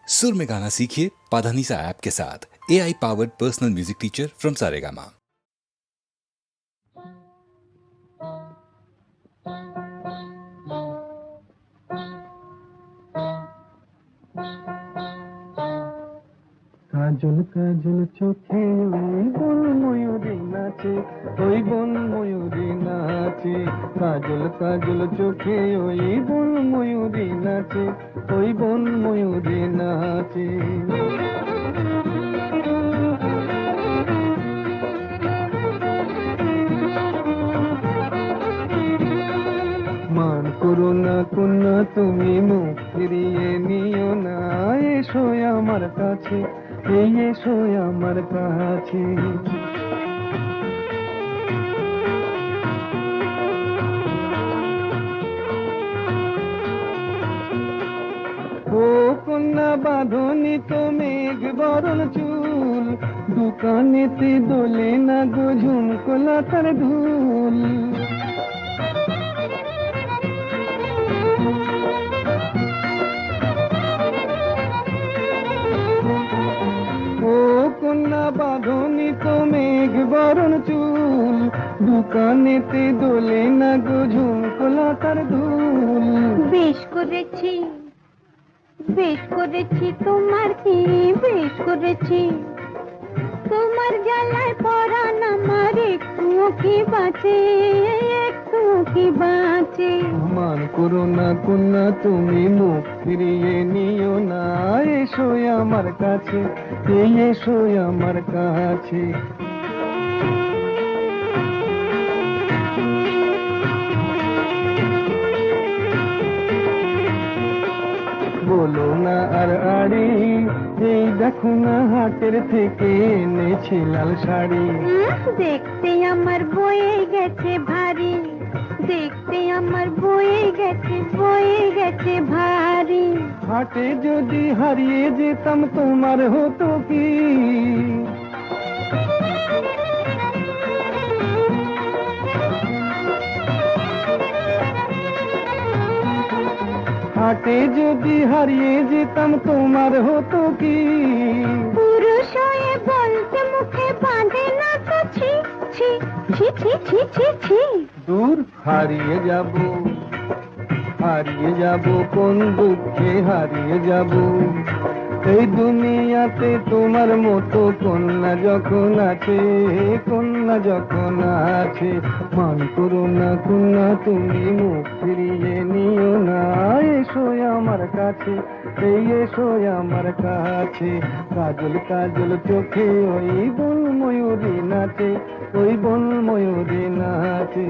सुर में गाना सीखिए पाधानीसा ऐप के साथ। AI powered personal music teacher from Saregama. কাজল কাজল চোখে ওই বন ময়ূরী নাচে, ওই বন ময়ূরী নাচে। কাজল কাজল চোখে ওই বন ময়ূরী নাচে, ওই বন ময়ূরী নাচে। মান করো না কন্যা তুমি, মুখ ফিরিয়ে নিও না। এসো আমার কাছে, এই এসো আমার কাছে। ও কন্যা বাঁধনি তো মেঘ বরণ চুল, দোকানেতে দোলে না গো ঝুমকোলা তার ধুল। ও কন্যা বাঁধনি তো মেঘ বরণ চুল, দোকানেতে দোলে না গো ঝুমকোলা তার ধুল। বেশ করেছি, বেশ করেছি, তোমার কি বেশ করেছি। তোমার জ্বালায় পরাণ আমার একটু কি বাঁচে, একটু কি বাঁচে। মান করো না কন্যা তুমি, মুখ ফিরিয়ে নিও না। এসো আমার কাছে, এই এসো আমার কাছে। বলো না আর আড়ি, এই দেখো না হাটের থেকে এনেছি লাল শাড়ি। দেখতে আমার বয়ে গেছে ভারী, দেখতে আমার বয়ে গেছে, বয়ে গেছে ভারী। হাটে যদি হারিয়ে যেতাম তোমার হতো কি? হাটে যদি হারিয়ে যেতাম তোমার হতো কি? পুরুষ হয়ে বলতে মুখে বাঁধে না তো ছি ছি ছি ছি ছি ছি ছি। দূর হারিয়ে যাব, হারিয়ে যাব কোন দুঃখে হারিয়ে যাব। এই দুনিয়াতে তোমার মতো কন্যা যখন আছে, কন্যা যখন আছে। মান করো না কন্যা তুমি, মুখ ফিরিয়ে নিও না। এসো আমার কাছে, এই এসো আমার কাছে। কাজল কাজল চোখে ওই বন ময়ূরী নাচে, ওই বন ময়ূরী নাচে।